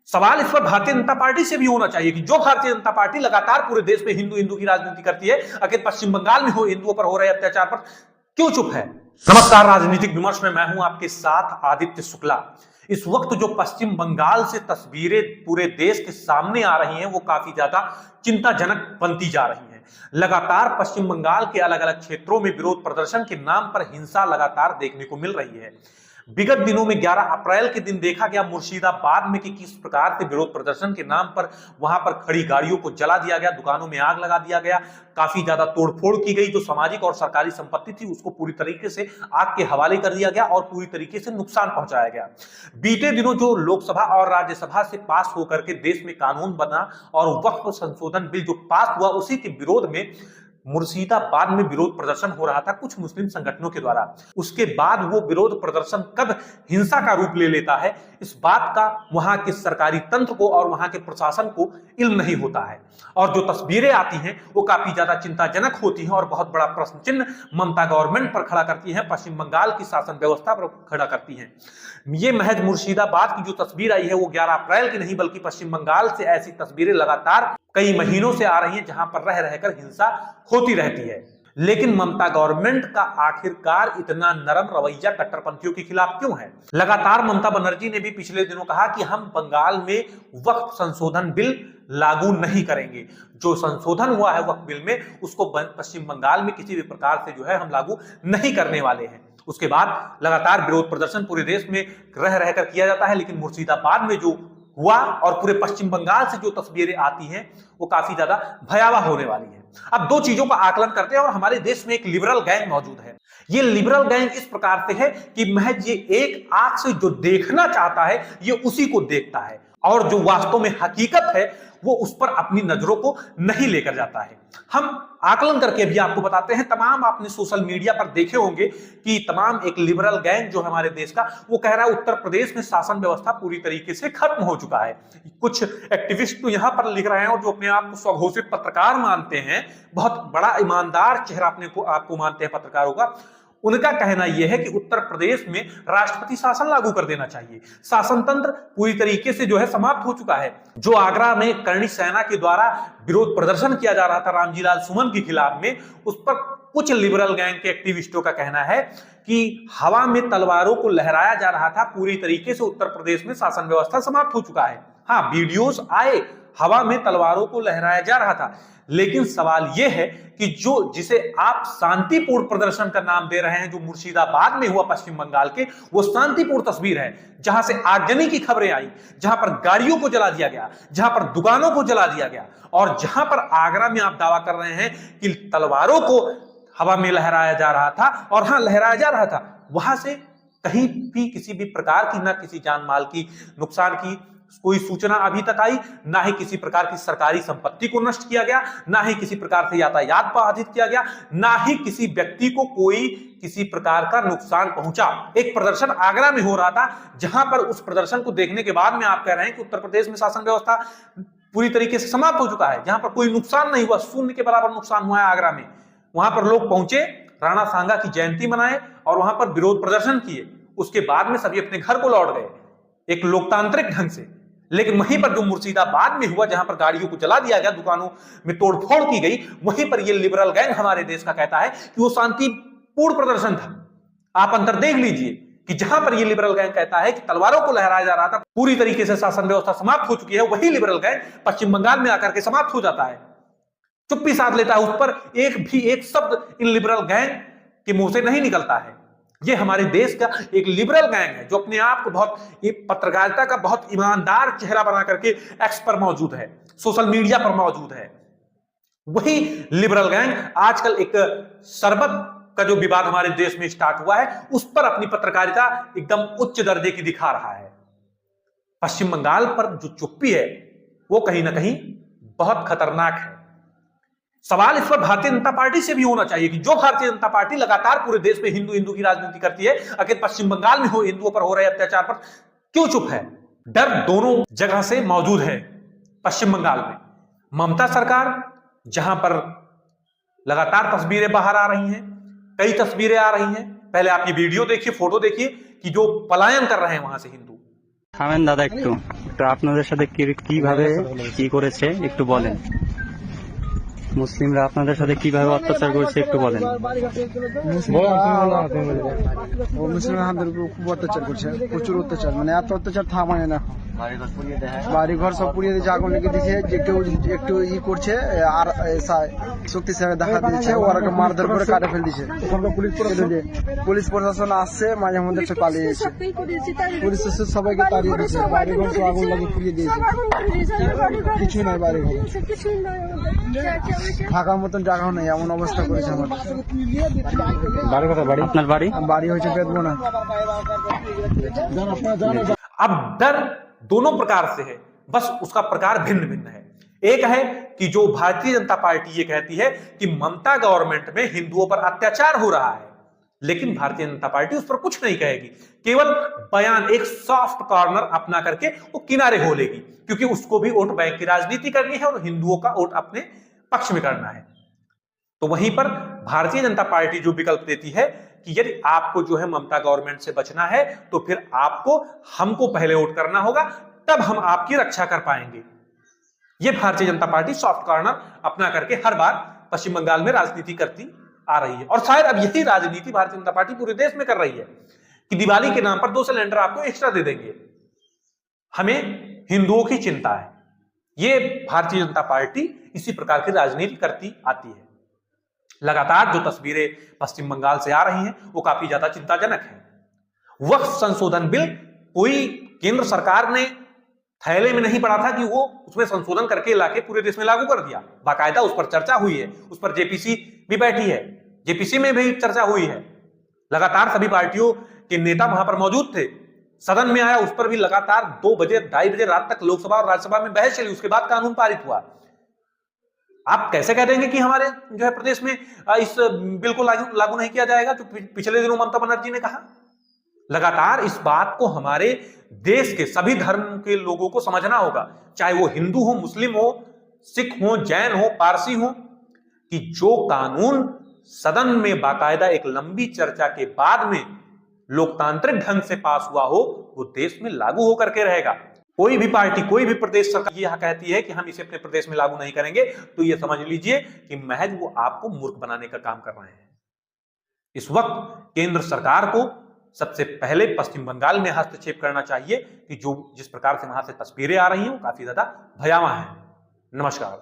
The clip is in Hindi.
सवाल इस पर भारतीय जनता पार्टी से भी होना चाहिए कि जो भारतीय जनता पार्टी लगातार पूरे देश में हिंदू हिंदू की राजनीति करती है, आखिर पश्चिम बंगाल में हो हिंदुओं पर हो रहे अत्याचार पर क्यों चुप है। नमस्कार, राजनीतिक विमर्श में मैं हूं आपके साथ आदित्य शुक्ला। इस वक्त जो पश्चिम बंगाल से तस्वीरें पूरे देश के सामने आ रही हैं वो काफी ज्यादा चिंताजनक बनती जा रही हैं। लगातार पश्चिम बंगाल के अलग अलग क्षेत्रों में विरोध प्रदर्शन के नाम पर हिंसा लगातार देखने को मिल रही है। विगत दिनों में 11 अप्रैल के दिन देखा गया मुर्शिदाबाद में कि किस प्रकार से विरोध प्रदर्शन के नाम पर वहां पर खड़ी गाड़ियों को जला दिया गया, दुकानों में आग लगा दिया गया, काफी ज्यादा तोड़फोड़ की गई। जो सामाजिक और सरकारी संपत्ति थी उसको पूरी तरीके से आग के हवाले कर दिया गया और पूरी तरीके से नुकसान पहुंचाया गया। बीते दिनों जो लोकसभा और राज्यसभा से पास होकर के देश में कानून बना और वक्फ संशोधन बिल जो पास हुआ, उसी के विरोध में मुर्शिदाबाद में विरोध प्रदर्शन हो रहा था कुछ मुस्लिम संगठनों के द्वारा। उसके बाद वो विरोध प्रदर्शन कब हिंसा का रूप ले लेता है, इस बात का वहां के सरकारी तंत्र को और वहां के प्रशासन को इल्म नहीं होता है। और जो तस्वीरें आती हैं वो काफी ज्यादा चिंताजनक होती हैं और बहुत बड़ा प्रश्न चिन्ह ममता गवर्नमेंट पर खड़ा करती है, पश्चिम बंगाल की शासन व्यवस्था पर खड़ा करती है। ये महज मुर्शिदाबाद की जो तस्वीर आई है वो 11 अप्रैल की नहीं, बल्कि पश्चिम बंगाल से ऐसी तस्वीरें लगातार कई महीनों से आ रही हैं जहां पर रह रहकर हिंसा होती रहती है। लेकिन ममता गवर्नमेंट का आखिरकार इतना नरम रवैया कट्टरपंथियों के खिलाफ क्यों है। लगातार ममता बनर्जी ने भी पिछले दिनों कहा कि हम बंगाल में वक्फ संशोधन बिल लागू नहीं करेंगे। जो संशोधन हुआ है वक्फ बिल में उसको पश्चिम बंगाल में किसी भी प्रकार से जो है हम लागू नहीं करने वाले हैं। उसके बाद लगातार विरोध प्रदर्शन पूरे देश में रह रहकर किया जाता है, लेकिन मुर्शिदाबाद में जो हुआ और पूरे पश्चिम बंगाल से जो तस्वीरें आती हैं वो काफी ज्यादा भयावह होने वाली है। अब दो चीजों का आकलन करते हैं और हमारे देश में एक लिबरल गैंग मौजूद है। ये लिबरल गैंग इस प्रकार से है कि महज ये एक आंख से जो देखना चाहता है ये उसी को देखता है और जो वास्तव में हकीकत है वो उस पर अपनी नजरों को नहीं लेकर जाता है। हम आकलन करके भी आपको बताते हैं, तमाम आपने सोशल मीडिया पर देखे होंगे कि तमाम एक लिबरल गैंग जो हमारे देश का वो कह रहा है उत्तर प्रदेश में शासन व्यवस्था पूरी तरीके से खत्म हो चुका है। कुछ एक्टिविस्ट तो यहां पर लिख रहे हैं और जो अपने आप को स्वघोषित पत्रकार मानते हैं, बहुत बड़ा ईमानदार चेहरा अपने को आपको मानते हैं पत्रकारों का, उनका कहना यह है कि उत्तर प्रदेश में राष्ट्रपति शासन लागू कर देना चाहिए। शासन तंत्र पूरी तरीके से जो है समाप्त हो चुका है। जो आगरा में करणी सेना के द्वारा विरोध प्रदर्शन किया जा रहा था रामजी लाल सुमन के खिलाफ में, उस पर कुछ लिबरल गैंग के एक्टिविस्टों का कहना है कि हवा में तलवारों को लहराया जा रहा था, पूरी तरीके से उत्तर प्रदेश में शासन व्यवस्था समाप्त हो चुका है। हाँ, वीडियोस आए, हवा में तलवारों को लहराया जा रहा था, लेकिन सवाल यह है कि जो जिसे आप शांतिपूर्ण प्रदर्शन का नाम दे रहे हैं, जो मुर्शिदाबाद में हुआ पश्चिम बंगाल के, वो शांतिपूर्ण तस्वीर है जहां से आगजनी की खबरें आई, जहां पर गाड़ियों को जला दिया गया, जहां पर दुकानों को जला दिया गया और जहां पर आगरा में आप दावा कर रहे हैं कि तलवारों को हवा में लहराया जा रहा था, और हां लहराया जा रहा था, वहां से कहीं भी किसी भी प्रकार की, ना किसी जान माल की नुकसान की कोई सूचना अभी तक आई, ना ही किसी प्रकार की सरकारी संपत्ति को नष्ट किया गया, ना ही किसी प्रकार से यातायात बाधित किया गया, ना ही किसी व्यक्ति को कोई किसी प्रकार का नुकसान पहुंचा। एक प्रदर्शन आगरा में हो रहा था जहां पर उस प्रदर्शन को देखने के बाद में आप कह रहे हैं कि उत्तर प्रदेश में शासन व्यवस्था पूरी तरीके से समाप्त हो चुका है, जहां पर कोई नुकसान नहीं हुआ, शून्य के बराबर नुकसान हुआ है आगरा में। वहां पर लोग पहुंचे, राणा सांगा की जयंती मनाए और वहां पर विरोध प्रदर्शन किए, उसके बाद में सभी अपने घर को लौट गए एक लोकतांत्रिक ढंग से। लेकिन वहीं पर जो मुर्शिदाबाद में हुआ, जहां पर गाड़ियों को जला दिया गया, दुकानों में तोड़फोड़ की गई, वहीं पर यह लिबरल गैंग हमारे देश का कहता है कि वो शांतिपूर्ण प्रदर्शन था। आप अंतर देख लीजिए कि जहां पर यह लिबरल गैंग कहता है कि तलवारों को लहराया जा रहा था, पूरी तरीके से शासन व्यवस्था समाप्त हो चुकी है, वही लिबरल गैंग पश्चिम बंगाल में आकर के समाप्त हो जाता है, चुप्पी साध लेता है। उस पर एक शब्द इन लिबरल गैंग के मुंह से नहीं निकलता है। ये हमारे देश का एक लिबरल गैंग है जो अपने आप को बहुत पत्रकारिता का बहुत ईमानदार चेहरा बना करके एक्स पर मौजूद है, सोशल मीडिया पर मौजूद है। वही लिबरल गैंग आजकल एक शरबत का जो विवाद हमारे देश में स्टार्ट हुआ है, उस पर अपनी पत्रकारिता एकदम उच्च दर्जे की दिखा रहा है। पश्चिम बंगाल पर जो चुप्पी है वो कहीं ना कहीं बहुत खतरनाक है। सवाल इस पर भारतीय जनता पार्टी से भी होना चाहिए कि जो भारतीय जनता पार्टी लगातार पूरे देश में हिंदू हिंदू की राजनीति करती है, आखिर पश्चिम बंगाल में हो हिंदुओं पर हो रहे अत्याचार पर क्यों चुप है। डर दोनों जगह से मौजूद है। पश्चिम बंगाल में ममता सरकार, जहां पर लगातार तस्वीरें बाहर आ रही हैं, कई तस्वीरें आ रही हैं, पहले आप ये वीडियो देखिए, फोटो देखिए कि जो पलायन कर रहे हैं वहां से हिंदू। থামেন দাদা একটু তো আপনাদের সাথে কিভাবে কি করেছে একটু বলেন। মুসলিমরা আপনাদের সাথে কিভাবে অত্যাচার করেছে একটু বলেন। মুসলিমরা আমাদের উপর খুব অত্যাচার করছে, প্রচুর অত্যাচার, মানে এত অত্যাচার থামায় না। বাড়ি ঘর সব পুড়িয়ে দিয়েছে, আগুন লেগে দিয়েছে। যে কেউ একটু করছে আর শক্তিশালী দেখা দিয়েছে, ওরা মারধর করে কাটে ফেল দিচ্ছে। পুলিশ প্রশাসন আসছে, মাঝে মধ্যে একটু পালিয়ে গেছে। পুলিশ সবাইকে তাড়িয়ে দিয়েছে, বাড়ি ঘর সব আগুন লাগিয়ে পুড়িয়ে দিয়েছে। কিছু নাই বাড়ি ঘর, থাকার মতন জায়গাও নেই, এমন অবস্থা করেছে আমাদের। আপনার বাড়ি? বাড়ি হয়েছে বেদবনা। अब डर दोनों प्रकार से है, बस उसका प्रकार भिन्न भिन्न है। एक है कि जो भारतीय जनता पार्टी ये कहती है कि ममता गवर्नमेंट में हिंदुओं पर अत्याचार हो रहा है, लेकिन भारतीय जनता पार्टी उस पर कुछ नहीं कहेगी, केवल बयान एक सॉफ्ट कॉर्नर अपना करके वो किनारे हो लेगी, क्योंकि उसको भी वोट बैंक की राजनीति करनी है और हिंदुओं का वोट अपने पक्ष में करना है। तो वहीं पर भारतीय जनता पार्टी जो विकल्प देती है कि यदि आपको जो है ममता गवर्नमेंट से बचना है तो फिर आपको हमको पहले वोट करना होगा, तब हम आपकी रक्षा कर पाएंगे। यह Bharatiya Janata party soft corner अपना करके हर बार पश्चिम बंगाल में राजनीति करती आ रही है, और शायद अब यही राजनीति भारतीय जनता पार्टी पूरे देश में कर रही है कि दिवाली के नाम पर 2 सिलेंडर आपको एक्स्ट्रा दे देंगे, हमें हिंदुओं की चिंता है। यह भारतीय जनता पार्टी इसी प्रकार की राजनीति करती आती है। लगातार जो तस्वीरें पश्चिम बंगाल से आ रही हैं वो काफी ज्यादा चिंताजनक है। वक्फ संशोधन बिल कोई केंद्र सरकार ने थैले में नहीं पड़ा था कि वो उसमें संशोधन करके लाके पूरे देश में लागू कर दिया, बाकायदा उस पर चर्चा हुई है, उस पर जेपीसी भी बैठी है, जेपीसी में भी चर्चा हुई है। लगातार सभी पार्टियों के नेता वहां पर मौजूद थे, सदन में आया, उस पर भी लगातार 2 बजे 2:30 बजे रात तक लोकसभा और राज्यसभा में बहस चली, उसके बाद कानून पारित हुआ। आप कैसे कह देंगे कि हमारे जो है प्रदेश में इस बिल को लागू नहीं किया जाएगा, जो पिछले दिनों ममता बनर्जी ने कहा। लगातार इस बात को हमारे देश के सभी धर्म के लोगों को समझना होगा, चाहे वो हिंदू हो, मुस्लिम हो, सिख हो, जैन हो, पारसी हो, कि जो कानून सदन में बाकायदा एक लंबी चर्चा के बाद में लोकतांत्रिक ढंग से पास हुआ हो, वो देश में लागू होकर के रहेगा। कोई भी पार्टी, कोई भी प्रदेश सरकार यह कहती है कि हम इसे अपने प्रदेश में लागू नहीं करेंगे, तो यह समझ लीजिए कि महज वो आपको मूर्ख बनाने का काम कर रहे हैं। इस वक्त केंद्र सरकार को सबसे पहले पश्चिम बंगाल में हस्तक्षेप करना चाहिए कि जो जिस प्रकार से वहां से तस्वीरें आ रही हैं वो काफी ज्यादा भयावह हैं। नमस्कार।